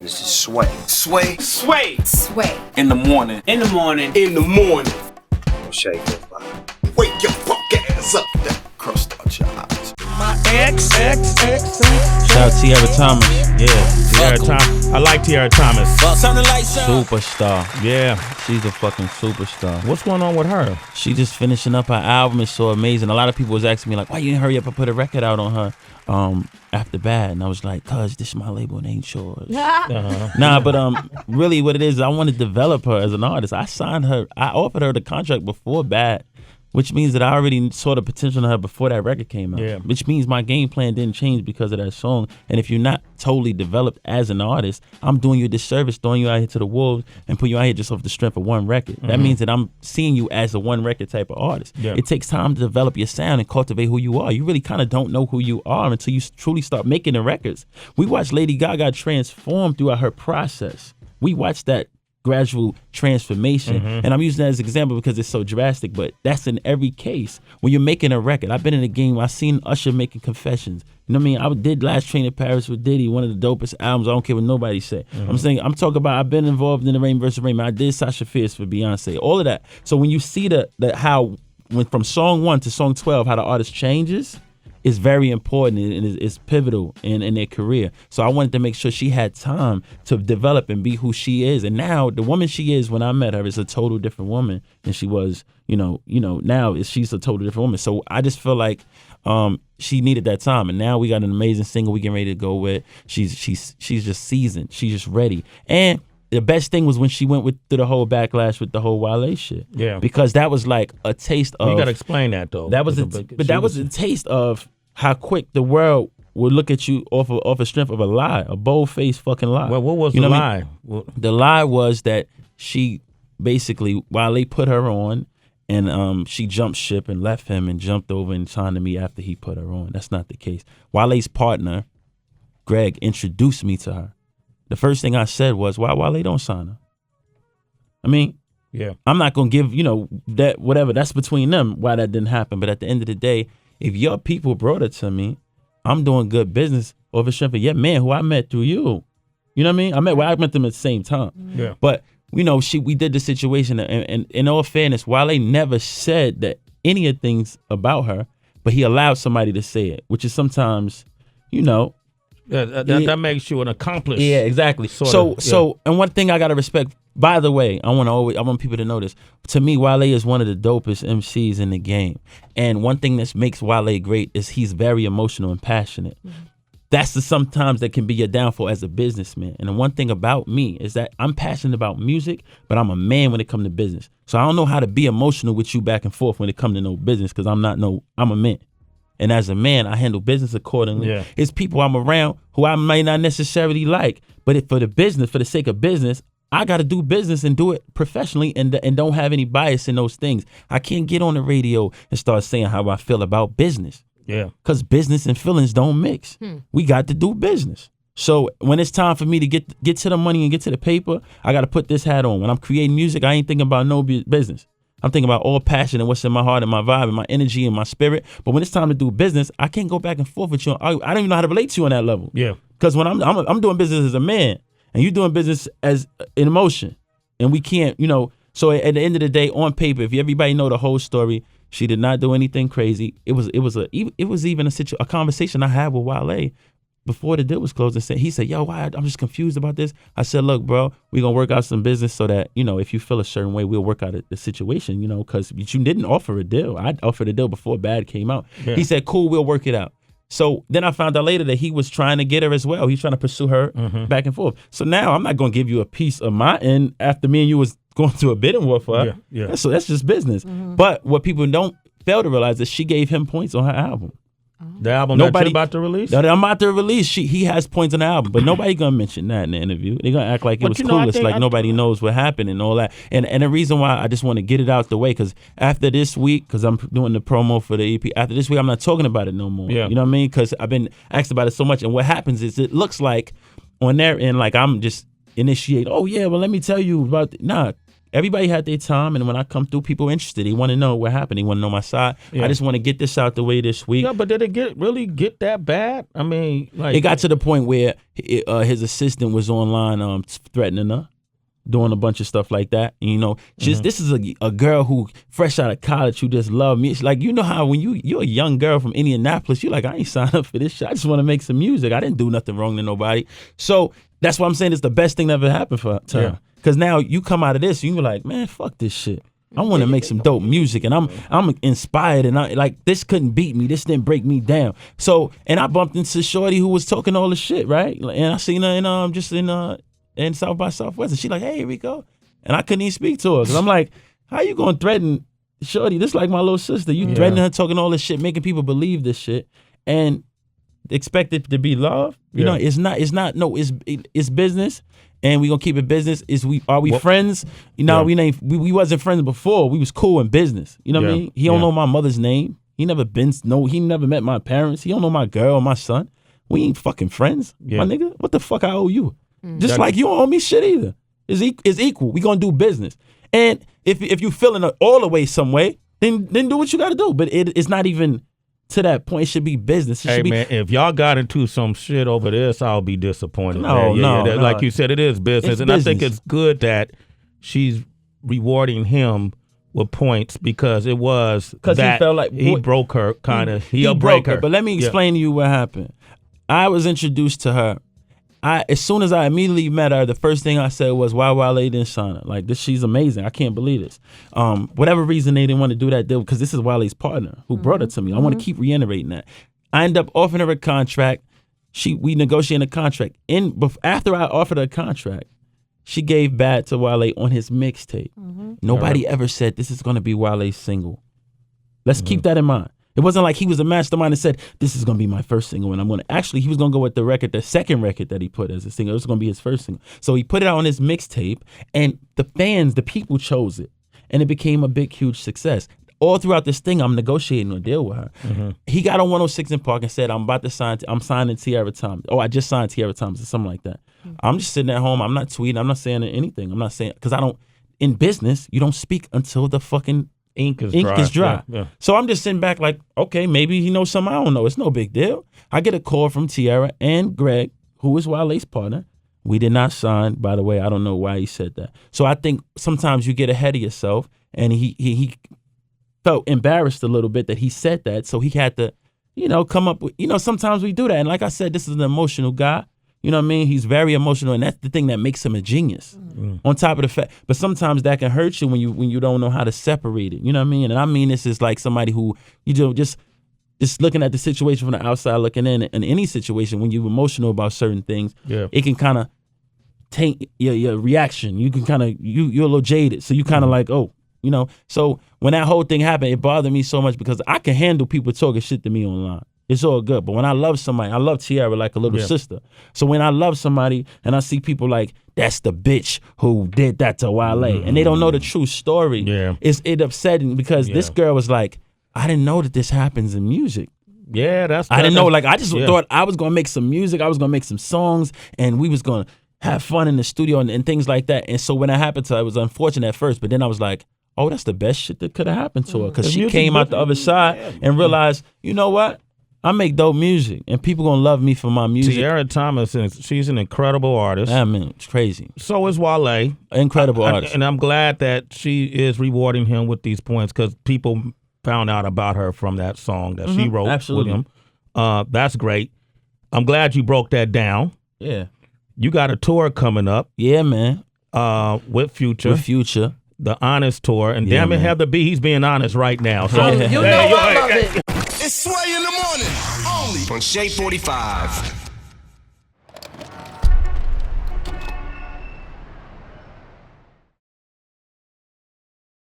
This is Sway. Sway. Sway. Sway. In the morning. In the morning. In the morning. Shake it. Wake your fuck ass up. That crust out your eyes. My ex. Shout out Tiara Thomas. Yeah, Tiara Thomas. I like Tiara Thomas. Turn the lights on. Superstar. Yeah, she's a fucking superstar. What's going on with her? She just finishing up her album. It's so amazing. A lot of people was asking me like, why you didn't hurry up and put a record out on her after Bad? And I was like, cuz this is my label, it ain't yours. Nah, but really what it is, I want to develop her as an artist. I offered her the contract before Bad, which means that I already saw the potential in her before that record came out. Yeah. Which means my game plan didn't change because of that song. And if you're not totally developed as an artist, I'm doing you a disservice, throwing you out here to the wolves and putting you out here just off the strength of one record. Mm-hmm. That means that I'm seeing you as a one record type of artist. Yeah. It takes time to develop your sound and cultivate who you are. You really kind of don't know who you are until you truly start making the records. We watched Lady Gaga transform throughout her process. We watched that gradual transformation. Mm-hmm. And I'm using that as an example because it's so drastic, but that's in every case. When you're making a record, I've been in the game, I've seen Usher making Confessions. You know what I mean? I did Last Train to Paris with Diddy, one of the dopest albums. I don't care what nobody say. Mm-hmm. I'm talking about, I've been involved in the Rain vs. Rain. I did Sasha Fierce for Beyonce, all of that. So when you see how from song 1 to song 12, how the artist changes, is very important and is pivotal in their career. So I wanted to make sure she had time to develop and be who she is. And now the woman she is when I met her is a total different woman than she was, now she's a total different woman. So I just feel like she needed that time. And now we got an amazing single we getting ready to go with. She's just seasoned. She's just ready. And the best thing was when she went through the whole backlash with the whole Wale shit. Yeah. Because that was like a taste of... You got to explain that, though. That was a taste of how quick the world would look at you off a strength of a lie, a bold-faced fucking lie. Well, what was the lie? The lie was that she basically, Wale put her on, and she jumped ship and left him and jumped over and signed to me after he put her on. That's not the case. Wale's partner, Greg, introduced me to her. The first thing I said was, why Wale don't sign her? I mean, yeah, I'm not going to give, that whatever. That's between them why that didn't happen. But at the end of the day, if your people brought it to me, I'm doing good business over strength of your man who I met through you. You know what I mean? I met them at the same time. Yeah. But, we did the situation. And in all fairness, Wale never said that any of things about her, but he allowed somebody to say it, which is sometimes, that makes you an accomplice. Yeah, exactly. So, and one thing I gotta respect. By the way, I want people to know this. To me, Wale is one of the dopest MCs in the game. And one thing that makes Wale great is he's very emotional and passionate. Mm-hmm. That's sometimes that can be your downfall as a businessman. And the one thing about me is that I'm passionate about music, but I'm a man when it comes to business. So I don't know how to be emotional with you back and forth when it comes to no business because I'm a man. And as a man, I handle business accordingly. Yeah. It's people I'm around who I might not necessarily like, but for the sake of business, I got to do business and do it professionally and don't have any bias in those things. I can't get on the radio and start saying how I feel about business. Yeah. Because business and feelings don't mix. We got to do business. So when it's time for me to get to the money and get to the paper, I got to put this hat on. When I'm creating music, I ain't thinking about no business. I'm thinking about all passion and what's in my heart and my vibe and my energy and my spirit. But when it's time to do business, I can't go back and forth with you. I don't even know how to relate to you on that level. Yeah. Because when I'm doing business as a man and you're doing business as an emotion, and we can't, So at the end of the day, on paper, if everybody know the whole story, she did not do anything crazy. It was even a conversation I had with Wale before the deal was closed, and he said, yo, why I'm just confused about this. I said, look, bro, we're going to work out some business so that, if you feel a certain way, we'll work out the situation, because you didn't offer a deal. I offered a deal before Bad came out. Yeah. He said, cool, we'll work it out. So then I found out later that he was trying to get her as well. He's trying to pursue her back and forth. So now I'm not going to give you a piece of my end after me and you was going through a bidding war for her. Yeah. So that's just business. Mm-hmm. But what people don't fail to realize is she gave him points on her album. The album that you're about to release? That I'm about to release, he has points on the album, but nobody gonna mention that in the interview. They're gonna act like it was clueless, like nobody knows what happened and all that. And the reason why I just want to get it out the way, because after this week, because I'm doing the promo for the EP, after this week I'm not talking about it no more. Yeah. You know what I mean? Because I've been asked about it so much, and what happens is it looks like on their end, like I'm just initiate. Oh yeah, well let me tell you about. Nah. everybody had their time, and when I come through, people interested. They want to know what happened. They want to know my side. Yeah. I just want to get this out the way this week. Yeah, but did it really get that bad? I mean, like, it got to the point where his assistant was online threatening her, doing a bunch of stuff like that. And, you know, just this is a girl who fresh out of college who just loved me. It's like, you know how when you're a young girl from Indianapolis, you're like, I ain't signed up for this shit. I just want to make some music. I didn't do nothing wrong to nobody. So that's why I'm saying it's the best thing that ever happened to her. Because now you come out of this and you're like, man, fuck this shit. I want to make some dope music, and I'm inspired, and I like this couldn't beat me. This didn't break me down. So, and I bumped into Shorty who was talking all the shit, right? And I seen her in South by Southwest, and she like, hey, Rico. And I couldn't even speak to her because I'm like, how you gonna threaten Shorty? This like my little sister. You threatening her, talking all this shit, making people believe this shit, and expect it to be love. You know, it's not. No, it's business, and we gonna keep it business. Are we friends? You know, we wasn't friends before. We was cool in business. You know what I mean? He don't know my mother's name. He never met my parents. He don't know my girl or my son. We ain't fucking friends, my nigga. What the fuck I owe you? Just like you don't owe me shit either. It's equal. We gonna do business. And if you feeling it all the way some way, then do what you gotta do. But it's not even to that point. It should be business. It should be, man, if y'all got into some shit over this, I'll be disappointed. No. Like you said, it is business. It's and business. I think it's good that she's rewarding him with points because it was that he felt like he broke her, kind of. He'll broke break her. But let me explain to you what happened. I was introduced to her. As soon as I immediately met her, the first thing I said was, why Wale didn't sign her? Like, she's amazing. I can't believe this. Whatever reason they didn't want to do that deal, because this is Wale's partner who brought it to me. I want to keep reiterating that. I ended up offering her a contract. We negotiated a contract. After I offered her a contract, she gave Bad to Wale on his mixtape. Nobody ever said this is going to be Wale's single. Let's keep that in mind. It wasn't like he was a mastermind and said, this is going to be my first single. And he was going to go with the second record that he put as a single. It was going to be his first single. So he put it out on his mixtape, and the people chose it. And it became a big, huge success. All throughout this thing, I'm negotiating a deal with her. He got on 106 in Park and said, I'm signing Tiara Thomas. Oh, I just signed Tiara Thomas or something like that. I'm just sitting at home. I'm not tweeting. I'm not saying anything. I'm not saying, because in business, you don't speak until the fucking ink is dry. Yeah. So I'm just sitting back like, okay, maybe he knows something I don't know. It's no big deal. I get a call from Tiara and Greg, who is Wale's partner. We did not sign, by the way. I don't know why he said that. So I think sometimes you get ahead of yourself, and he felt embarrassed a little bit that he said that. So he had to, come up with, sometimes we do that. And like I said, this is an emotional guy. You know what I mean? He's very emotional, and that's the thing that makes him a genius. On top of the fact, but sometimes that can hurt you when you don't know how to separate it. You know what I mean? And I mean this is like somebody who just looking at the situation from the outside, looking in any situation. When you're emotional about certain things, it can kind of taint your reaction. You can kind of you're a little jaded, so you kind of like, oh, So when that whole thing happened, it bothered me so much because I can handle people talking shit to me online. It's all good. But when I love somebody, I love Tiara like a little sister. So when I love somebody and I see people like, that's the bitch who did that to Wale, and they don't know the true story, it's upsetting because this girl was like, I didn't know that this happens in music. Yeah, I didn't know. Like, I just thought I was going to make some music. I was going to make some songs, and we was going to have fun in the studio and things like that. And so when that happened to her, it was unfortunate at first, but then I was like, oh, that's the best shit that could have happened to her, because she came out the other side and realized, you know what? I make dope music, and people gonna love me for my music. Tiara Thomas, she's an incredible artist. I mean, it's crazy. So is Wale. Incredible artist. And I'm glad that she is rewarding him with these points, because people found out about her from that song that she wrote with him. That's great. I'm glad you broke that down. Yeah. You got a tour coming up. Yeah, man. With Future. The Honest Tour. And damn it, Heather B, he's being honest right now. So I love it. It's Sway in the morning, only on Shade 45.